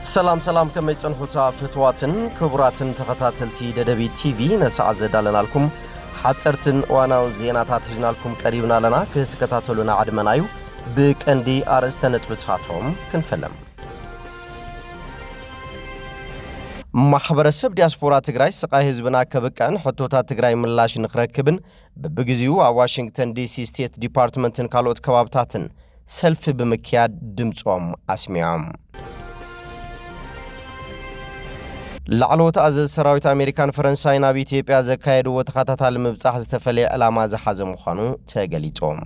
سلام كما يتنحوتا فتواتن كبراتن تغتاتلتي ددبي تي في نسعى زدالنا لكم حترتن وانا زيناتات هجنا لكم قريبنا لنا كتكتاتلنا عدمنايو بكندي أرستنت بتاتهم كنفلم ማህበረሰብ ዲያስፖራ ትግራይ ስቃይ ህዝብና ከበቃን ሆቶታ ትግራይ ምላሽ ንኽረክብን በበግዚው ዋሽንግተን ዲሲ ስቴት ዲፓርትመንትን ካልኦት ከባብታትን ሰልፍ በመኪያድ ድምጾም አስሚያም ላዕሎት አዘዝ ሰራዊት አሜሪካን ፈረንሳይና በኢትዮጵያ ዘካየዱ ወተኻታታል ምብጻሕ ዝተፈለየ ዓላማ ዝሓዘ ምዃኑ ተገሊጾም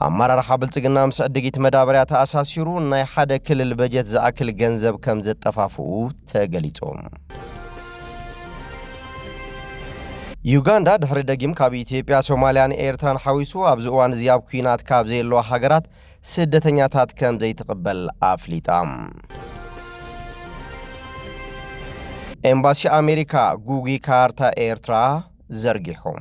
አማራር ሐብልጽግና ምስዕድጊት መዳበሪያ ተአሳሲሩ ናይ ሓደ ክልል በጀት ዘአክል ገንዘብ ከም ዘጠፋፉ ተገሊጾም ዩጋንዳ ድሕሪ ደጊም ካብ ኢትዮጵያ ሶማሊያን ኤርትራን ሓዊሱ ኣብ ዝእዋን ዝያብ ኩናት ካብ ዘየለዋ ሃገራት ስደተኛታት ከም ዘይትቕበል ኣፍሊጣ ኤምባሲ ኣሜሪካ ጉጊ ካርታ ኤርትራ ዘርጊሖም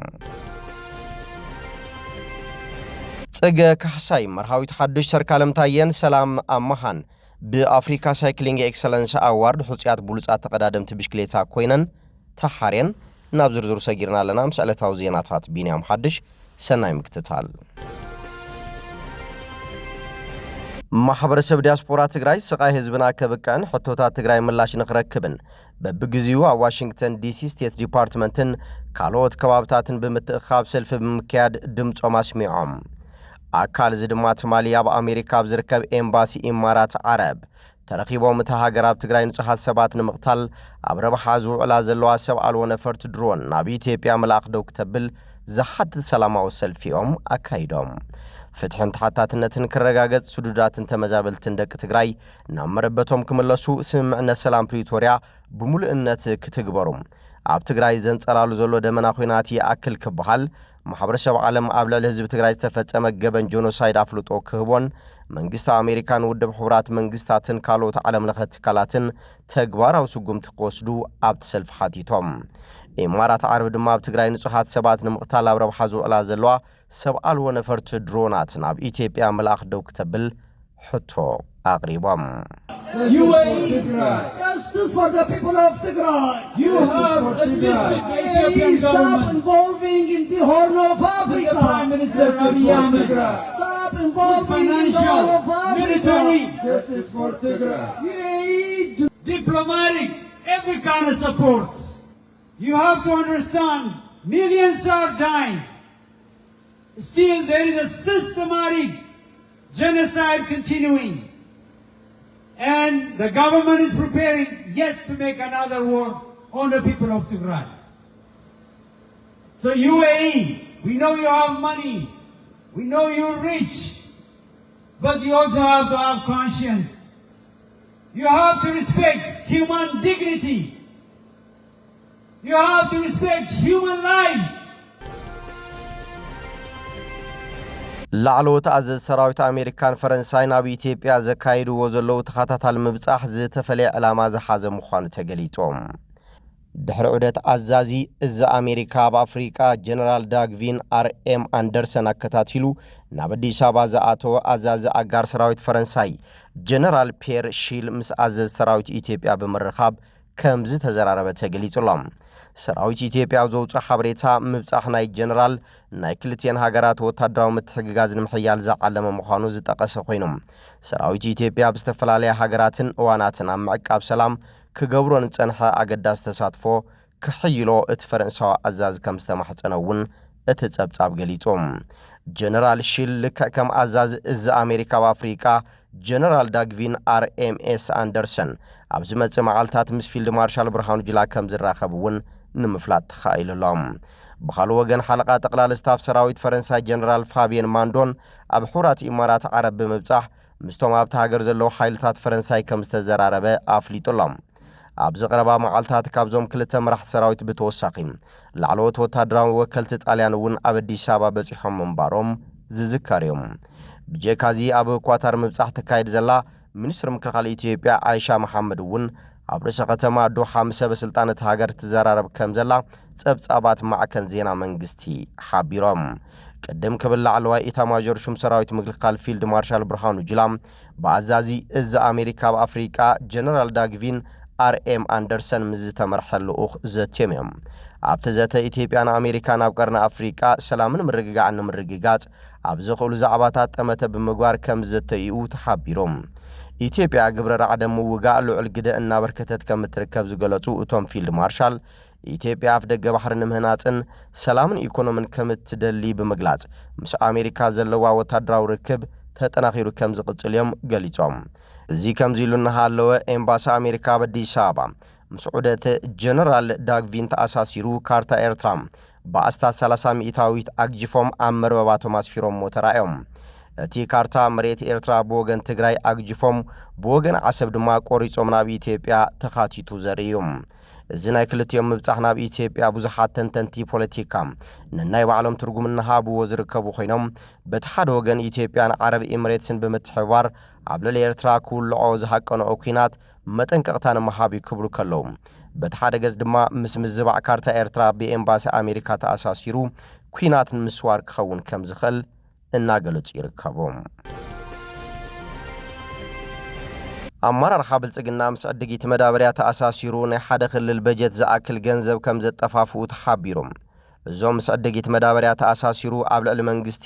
ጽገ ካሕሳይ መርሃዊት ሓድሽ ሰርካለም ታየን ሰላም ኣማሃን ብአፍሪካ ሳይክሊንግ ኤክሰለንስ አዋርድ ሁጽያት ቡልጻት ተቀዳደምት ብሽክሌታ ኮይነን ተሓርየን ናብ ዝርዝሩ ሰጊርና ለና ምስዕለታው ዜናታት ቢንያም ሓድሽ ሰናይ ምክትታል ማሕበረሰብ ዲያስፖራ ትግራይ ስቃይ ህዝብና ከበቃን ሆቶታት ትግራይ ምላሽ ንኽረክብን በብግዚው ዋሽንግተን ዲሲ ስቴት ዲፓርትመንትን ካልኦት ከባብታትን ብምትእኻብ ሰልፍ ብምክያድ ድምጾም አስሚዖም አካል ዝድማት ማሊያ በአሜሪካ ብዝርከብ ኤምባሲ ኢማራት ዓረብ ተረኺቦም ተሃገራብ ትግራይ ንጹሃት ሰባት ንምቕታል ኣብ ረብሓ ዝውዕላ ዘለዋ ሰብ አልወ ነፈርት ድሮን ናብ ኢትዮጵያ መልአኽ ደው ክተብል ዝሓትት ሰላማዊ ሰልፊኦም አካይዶም ፍትሕን ተሓታትነትን ክረጋገጽ ስዱዳትን ተመዛበልትን ደቂ ትግራይ ናብ መረበቶም ክምለሱ ስምምዕነት ሰላም ፕሪቶሪያ ብሙሉእነት ክትግበሩ ኣብ ትግራይ ዘንጸላሉ ዘሎ ደመና ኩናት ይኣክል ክበሃል ማሕበረሰብ ዓለም ኣብ ልዕሊ ህዝቢ ትግራይ ዝተፈጸመ ገበን ጆኖሳይድ አፍልጦ ክህቦን መንግስት አሜሪካን ውድብ ሕብራት መንግስታትን ካልኦት ዓለም ለኸ ትካላትን ተግባራዊ ስጉምቲ ክወስዱ ኣብ ሰልፊ ሓቲቶም ኢማራት ዓረብ ድማ ኣብ ትግራይ ንጹሃት ሰባት ንምቕታል ኣብ ረብሓ ዝውዕላ ዘለዋ ሰብ አልወ ነፈርቲ ድሮናት ናብ ኢትዮጵያ መልአኽ ደው ክተብል ሕቶ አቅሪቦም Justice for the people of Tigray. You have assisted the Ethiopian government. Stop involving in the Horn of Africa. The Prime Minister Abiy Ahmed. Stop involving in the Horn of Africa. Military, Justice for Tigray. diplomatic, every kind of support. You have to understand, millions are dying. Still, there is a systematic genocide continuing. And the government is preparing yet to make another war on the people of Tigray. So UAE, we know you have money, we know you're rich, but you also have to have conscience. You have to respect human dignity. You have to respect human lives. ላዕሎት አዘዝ ሰራዊት አሜሪካን ፈረንሳይና በኢትዮጵያ ዘካየዱ ወዘለው ተኻታታል ምብጻሕ ዝተፈለየ ዓላማ ዝሓዘ ምዃኑ ተገሊጾም ድሕሪ ዑደት አዛዚ እዛ አሜሪካ በአፍሪካ ጀነራል ዳግቪን አርኤም አንደርሰን አከታቲሉ ናብ አዲስ አበባ ዝኣተወ አዛዚ አጋር ሰራዊት ፈረንሳይ ጀነራል ፒየር ሺል ምስ አዘዝ ሰራዊት ኢትዮጵያ በመረኻብ ከምዝ ተዘራረበ ተገሊጹሎም ሰራዊት ኢትዮጵያ ዘውጽእ ሓበሬታ ምብጻሕ ናይ ጀነራል ናይ ክልቲአን ሃገራት ወታደራዊ ምትሕግጋዝ ንምሕያል ዝዓለመ ምዃኑ ዝጠቐሰ ኮይኖም ሰራዊት ኢትዮጵያ ብዝተፈላለየ ሃገራትን እዋናትን ኣብ ምዕቃብ ሰላም ክገብሮን ጸንሐ ኣገዳሲ ተሳትፎ ክሕይሎ እቲ ፈረንሳዊ ኣዛዝ ከም ዝተማሕጸነ እውን እቲ ጸብጻብ ገሊጾም ጀነራል ሺል ልክዕ ከም ኣዛዝ እዚ ኣሜሪካ በአፍሪካ ጀነራል ዳግቪን አርኤምኤስ አንደርሰን ኣብ ዝመጽእ መዓልታት ምስ ፊልድ ማርሻል ብርሃኑ ጁላ ከም ዝራኸብ እውን ንምፍላጥ ተኻኢሉሎም ብኻልእ ወገን ሓለቓ ጠቕላላ ስታፍ ሰራዊት ፈረንሳይ ጀነራል ፋቢየን ማንዶን ኣብ ሕቡራት ኢማራት ዓረብ ብምብጻሕ ምስቶም ኣብቲ ሃገር ዘለዉ ሓይልታት ፈረንሳይ ከም ዝተዘራረበ ኣፍሊጡሎም ኣብ ዝቐረባ መዓልታት ካብዞም ክልተ መራሕቲ ሰራዊት ብተወሳኺ ላዕለዎት ወታደራዊ ወከልቲ ጣልያን እውን ኣብ አዲስ ኣበባ በፂሖም ምንባሮም ዝዝከር እዮም ብጀካዚ ኣብ ኳታር ምብጻሕ ተካይድ ዘላ ሚኒስትር ምክልኻል ኢትዮጵያ አይሻ መሐመድ እውን ኣብ ርእሰ ከተማ ዶሓ ምስ ሰበስልጣናት ሃገር ትዘራረብ ከም ዘላ ጸብጻባት ማዕከን ዜና መንግስቲ ሓቢሮም ቅድም ክብል ላዕለዋይ ኢታማዦር ሹም ሰራዊት ምክልኻል ፊልድ ማርሻል ብርሃኑ ጁላ በአዛዚ እዝ አሜሪካ በአፍሪካ ጀነራል ዳግቪን አርኤም አንደርሰን ምዝ ተመርሐልኡኽ ዘትየም ኣብቲ ዘተ ኢትዮጵያን አሜሪካን ኣብ ቀርና አፍሪካ ሰላምን ምርግጋዕን ምርግጋጽ ኣብ ዝኽእሉ ዛዕባታት ጠመተ ብምግባር ከም ዘተይኡ ተሓቢሮም ኢትዮጵያ ግብረ ራዕደ ምውጋእ ልዑል ግደ እናበርከተት ከም ትርከብ ዝገለጹ እቶም ፊልድ ማርሻል ኢትዮጵያ ኣፍ ደገ ባሕርን ምህናጽን ሰላምን ኢኮኖሚን ከም ትደሊ ብምግላጽ ምስ አሜሪካ ዘለዋ ወታደራዊ ርክብ ተጠናኺሩ ከም ዝቕጽል እዮም ገሊጾም እዚ ከም ዚሉና ሃለወ ኤምባሲ አሜሪካ በአዲስ አበባ ምስ ዑደት ጀነራል ዳግቪን ተኣሳሲሩ ካርታ ኤርትራ በአስታት 30 ሚእታዊት አግጅፎም ኣብ መርበባቶም ኣስፊሮም ተራእዮም እቲ ካርታ መሬት ኤርትራ ብወገን ትግራይ አግጅፎም ብወገን ዓሰብ ድማ ቆሪጾም ናብ ኢትዮጵያ ተኻቲቱ ዘርእዮም እዚ ናይ ክልቲኦም ምብጻሕ ናብ ኢትዮጵያ ብዙሓት ተንተንቲ ፖለቲካ ነናይ ባዕሎም ትርጉም እናሃብዎ ዝርከቡ ኮይኖም በቲ ሓደ ወገን ኢትዮጵያን ዓረብ ኤሚሬትስን ብምትሕብባር ኣብ ልዕሊ ኤርትራ ክውልዖ ዝሃቀነኦ ኩናት መጠንቀቕታ ንምሃብ ይክብሩ ከለዉ በቲ ሓደ ገጽ ድማ ምስ ምዝባዕ ካርታ ኤርትራ ብኤምባሲ አሜሪካ ተኣሳሲሩ ኩናት ንምስዋር ክኸውን ከም ዝኽእል እናገለጹ ይርከቦም አመራርሓ ብልጽግና ምስ ዕድጊት መዳበርያ ተኣሳሲሩ ናይ ሓደ ክልል በጀት ዝኣክል ገንዘብ ከም ዘጠፋፍኡ ተሓቢሮም እዞም ምስ ዕድጊት መዳበርያ ተኣሳሲሩ ኣብ ልዕሊ መንግስቲ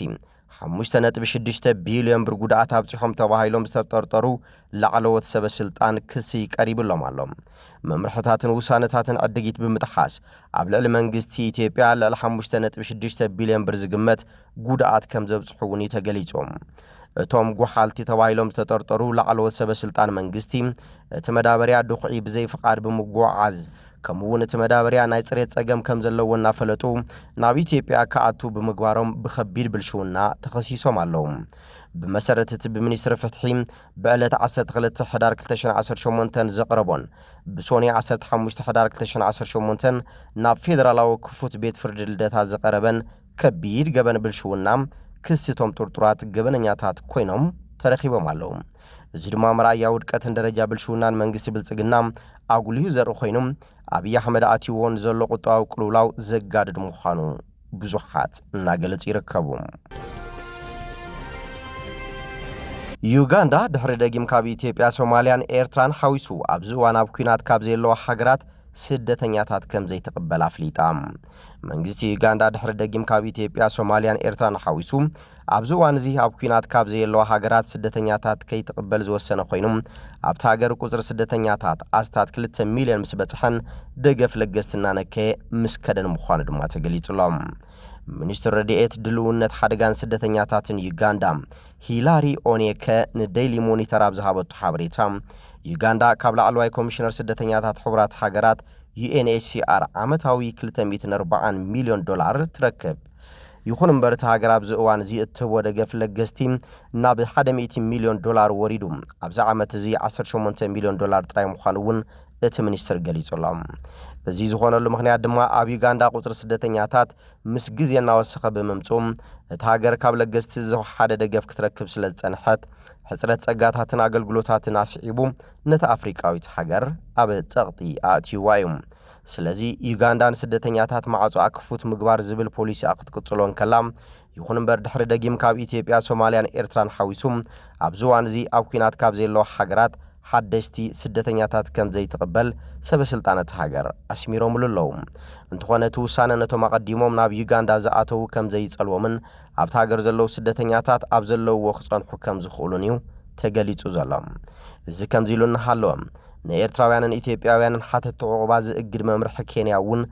5.6 ቢልዮን ብር ጉድኣት ኣብጽሖም ተባሂሎም ዝተጠርጠሩ ላዕለዎት ሰበስልጣን ክሲ ቀሪብሎም ኣሎ መምርሕታትን ውሳነታትን ዕድጊት ብምጥሓስ ኣብ ልዕሊ መንግስቲ ኢትዮጵያ ልዕሊ 5.6 ቢልዮን ብር ዝግመት ጉድኣት ከም ዘብጽሑ እውን ተገሊጾም እቶም ጉሓልቲ ተባሂሎም ዝተጠርጠሩ ላዕለዎት ሰበስልጣን መንግስቲ እቲ መዳበርያ ድኹዒ ብዘይ ፍቃድ ብምጓዓዝ ከምውን እቲ መዳበርያ ናይ ጽሬት ጸገም ከም ዘለዎ እናፈለጡ ናብ ኢትዮጵያ ከኣቱ ብምግባሮም ብኸቢድ ብልሽውና ተኸሲሶም ኣለዉ ብመሰረት እቲ ብሚኒስትሪ ፍትሒ ብዕለት 12 ሕዳር 2018 ዘቕረቦን ብሶኒ 15 ሕዳር 2018 ናብ ፌደራላዊ ክፉት ቤት ፍርዲ ልደታ ዘቐረበን ከቢድ ገበን ብልሽውና ክስቶም ጥርጥራት ገበነኛታት ኮይኖም ተረኺቦም ኣለዉ እዚ ድማ መራያ ውድቀትን ደረጃ ብልሽውናን መንግስቲ ብልጽግና ኣጉልዩ ዘርኢ ኮይኖም ኣብይ ኣሕመድ ኣትይዎን ዘሎ ቁጠባዊ ቅልውላው ዘጋድድ ምዃኑ ብዙሓት እናገለጹ ይርከቡ ዩጋንዳ ድሕሪ ደጊም ካብ ኢትዮጵያ ሶማልያን ኤርትራን ሓዊሱ ኣብዚ እዋን ኣብ ኩናት ካብ ዘለዋ ሃገራት ስደተኛታት ከም ዘይተቀበል ኣፍሊጣ መንግስቲ ዩጋንዳ ድሕሪ ደጊም ካብ ኢትዮጵያ ሶማልያን ኤርትራን ሓዊሱ ኣብዚ እዋን እዚ ኣብ ኩናት ካብ ዘለዋ ሃገራት ስደተኛታት ከይተቀበል ዝወሰነ ኮይኑ ኣብቲ ሃገር ቁጽሪ ስደተኛታት ኣስታት 2 ሚልዮን ምስ በጽሐን ደገፍ ለገስትና ነከ ምስ ከደን ምዃኑ ድማ ተገሊጹሎም ሚኒስትር ረድኤት ድልውነት ሓደጋን ስደተኛታትን ዩጋንዳ ሂላሪ ኦኔከ ንዴይሊ ሞኒተር ኣብ ዝሃበቱ ሓበሬታ ዩጋንዳ ካብ ላዕለዋይ ኮሚሽነር ስደተኛታት ሕቡራት ሃገራት UNHCR ዓመታዊ 240 ሚልዮን ዶላር ትረክብ ይኹን እምበር እቲ ሃገር ኣብዚ እዋን እዚ እትህቦ ደገፍ ለገስቲ ናብ 100 ሚልዮን ዶላር ወሪዱ ኣብዚ ዓመት እዚ 18 ሚልዮን ዶላር ጥራይ ምዃኑ እውን እቲ ሚኒስትር ገሊጹሎም እዚ ዝኾነሉ ምኽንያት ድማ ኣብ ዩጋንዳ ቁጽሪ ስደተኛታት ምስ ግዜ እናወሰኸ ብምምጹም እቲ ሃገር ካብ ለገስቲ ዝወሓደ ደገፍ ክትረክብ ስለ ዝጸንሐት ሕጽረት ጸጋታትን ኣገልግሎታትን ኣስዒቡ ነቲ ኣፍሪቃዊት ሃገር ኣብ ጸቕጢ ኣእትይዋ እዩ ስለዚ ዩጋንዳን ስደተኛታት ማዕጾ ክፉት ምግባር ዝብል ፖሊሲ ክትቅጽሎን ከላ ይኹን እምበር ድሕሪ ደጊም ካብ ኢትዮጵያ ሶማልያን ኤርትራን ሓዊሱ ኣብዚ እዋን እዚ ኣብ ኩናት ካብ ዘለዋ ሃገራት ሓደስቲ ስደተኛታት ከም ዘይተቀበል ሰበስልጣናት ሃገር ኣስሚሮም ኣለዉ እንተኾነ እቲ ውሳነ ነቶም ኣቐዲሞም ናብ ዩጋንዳ ዝኣተው ከም ዘይጸልዎምን ኣብቲ ሃገር ዘለዉ ስደተኛታት ኣብ ዘለውዎ ክጸንሑ ከም ዝኽእሉን እዩ ተገሊጹ ዘሎ እዚ ከም ዚሉ እናሃለወ ንኤርትራውያንን ኢትዮጵያውያንን ሓተት ዕቑባ ዝእግድ መምርሒ ኬንያ እውን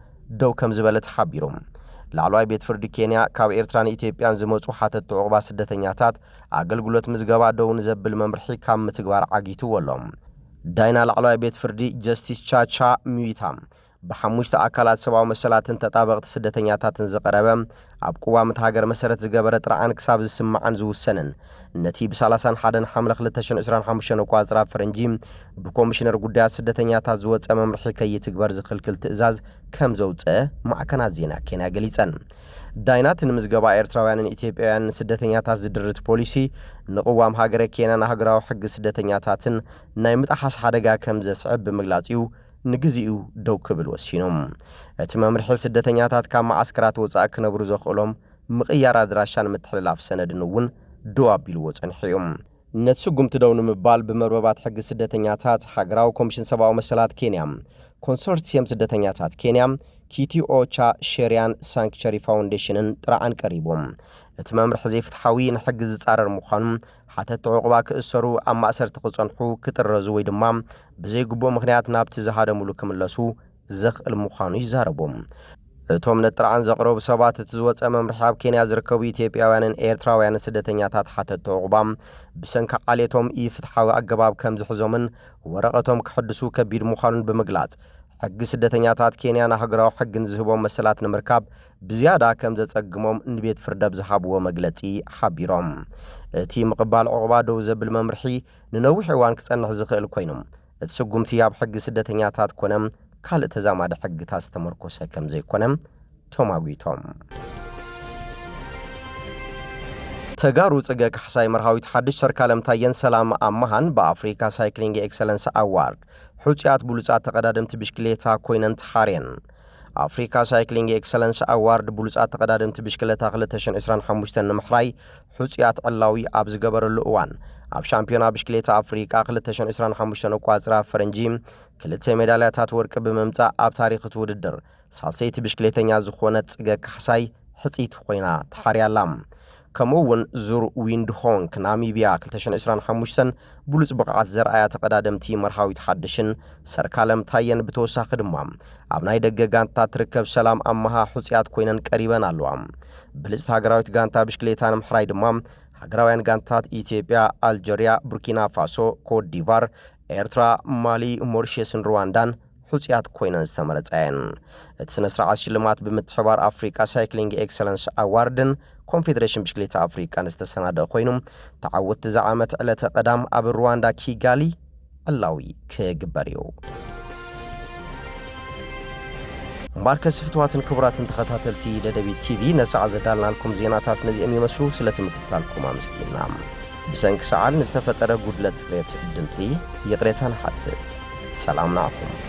ደው ከም ዝበለ ተሓቢሩ ላዕለዋይ ቤት ፍርዲ ኬንያ ካብ ኤርትራን ኢትዮጵያን ዝመጹ ሓተት ዕቑባ ስደተኛታት ኣገልግሎት ምዝገባ ደው ንዘብል መምርሒ ካብ ምትግባር ዓጊቱ ኣሎ ዳይና ላዕለዋይ ቤት ፍርዲ ጀስቲስ ቻቻ ሚዊታ بحموشت أكلات سبعة مسألات تطابقت سدتنياتات زقربة أبقوا متهاجر مسرت زجبرت رعان كساب السمع عن زو السنن النتيب سالسان حدن حملة خلتشن إسران حمشان وقازرا فرنجيم بكومشنر قداس سدتنياتات زوت أمام رحكية تكبر زخل كل تأزاز كم زوت مع كنات زينة كنا جليسان داينات المزجبة إيرتراويان إثيوبيان سدتنياتات زدرت بوليسي نقوام هاجر كينا نهاجروا حق سدتنياتاتن نايمت أحس حدقا كم زصعب بمغلاتيو نجزيو دو كبل وسينهم اتمام رحل سدتنياتات كام معسكرات وزاك نبرو زخولهم مغيار دراشان متحللاف سند نون دو ابيلو وصنحيهم ነትስጉም ትደውን ምባል በመርበባት ሕግ ስደተኛታት ሃገራዊ ኮሚሽን ሰብአዊ መሰላት ኬንያ ኮንሶርቲየም ስደተኛታት ኬንያ ኪቲኦቻ ሼሪያን ሳንክቸሪ ፋውንዴሽንን ጥራዓን ቀሪቦም እቲ መምርሕ ዘይፍትሓዊ ንሕጊ ዝጻረር ምዃኑ ሓተት ዕቑባ ክእሰሩ ኣብ ማእሰርቲ ክጸንሑ ክጥረዙ ወይ ድማ ብዘይግቦ ምኽንያት ናብቲ ዝሃደሙሉ ክምለሱ ዘኽእል ምዃኑ ይዛረቦም እቶም ነጥራዓን ዘቕረቡ ሰባት እቲ ዝወፀ መምርሒ ኣብ ኬንያ ዝርከቡ ኢትዮጵያውያንን ኤርትራውያንን ስደተኛታት ሓተት ዕቑባ ብሰንኪ ዓሌቶም ኢፍትሓዊ ኣገባብ ከም ዝሕዞምን ወረቐቶም ክሕድሱ ከቢድ ምዃኑን ብምግላጽ ሕጊ ስደተኛታት ኬንያ ሃገራዊ ሕግን ዝህቦም መሰላት ንምርካብ ብዝያዳ ከም ዘጸግሞም ንቤት ፍርደብ ዝሃብዎ መግለጺ ሓቢሮም እቲ ምቕባል ዕቑባ ደው ዘብል መምርሒ ንነዊሕ እዋን ክጸንሕ ዝኽእል ኮይኑ እቲ ስጉምቲ ኣብ ሕጊ ስደተኛታት ኮነም ካልእ ተዛማዲ ሕግታት ዝተመርኮሰ ከም ዘይኮነም ተማጉቶም ተጋሩ ጽገ ካሕሳይ መርሃዊት ሓድሽ ሰርካለም ታየን ሰላም ኣማሃን በአፍሪካ ሳይክሊንግ ኤክሰለንስ አዋርድ ሑጽያት ብሉጻት ተቀዳደምቲ ብሽክሌታ ኮይነን ተሓርየን አፍሪካ ሳይክሊንግ ኤክሰለንስ አዋርድ ብሉጻት ተቀዳደምቲ ብሽክሌታ 2025 ንምሕራይ ሑጽያት ዕላዊ ኣብ ዝገበረሉ እዋን ኣብ ሻምፒዮና ብሽክሌታ አፍሪካ 2025 ቋጽራ ፈረንጂ ክልተ ሜዳልያታት ወርቂ ብምምጻእ ኣብ ታሪኽ እቲ ውድድር ሳልሰይቲ ብሽክሌተኛ ዝኾነት ጽገ ካሕሳይ ሕጺት ኮይና ተሓርያላ ከምኡውን ዙር ዊንድ ሆንክ ናሚቢያ 2025 ብሉጽ ብቕዓት ዘርኣያ ተቀዳደምቲ መርሃዊት ሓድሽን ሰርካለም ታየን ብተወሳኺ ድማ ኣብ ናይ ደገ ጋንታት ትርከብ ሰላም ኣማሃ ሑጽያት ኮይነን ቀሪበን ኣለዋ ብልጽቲ ሃገራዊት ጋንታ ብሽክሌታ ንምሕራይ ድማ ሃገራውያን ጋንታት ኢትዮጵያ አልጀሪያ ቡርኪና ፋሶ ኮት ዲቫር ኤርትራ ማሊ ሞሪሸስን ሩዋንዳን ሑጽያት ኮይነን ዝተመረጸየን እቲ ስነ ስርዓት ሽልማት ብምትሕባር አፍሪካ ሳይክሊንግ ኤክሰለንስ አዋርድን ኮንፌዴሬሽን ብሽክሌታ አፍሪካን ዝተሰናደأ ኮይኑ ተዓወት ዝዓመት ዕለተ ቀዳም ኣብ ሩዋንዳ ኪጋሊ ዕላዊ ክግበር እዩ ማርከስ ፍትዋትን ክቡራትን ተኸታተልቲ ደደቢት ቲቪ ነሰዓ ዘዳልናልኩም ዜናታት ነዚኦም ይመስሉ ስለትምክትላልኩም ኣመስጊና ብሰንኪ ሰዓል ንዝተፈጠረ ጉድለት ጽሬት ድምፂ ይቕሬታን ሓትት ሰላም ናኹም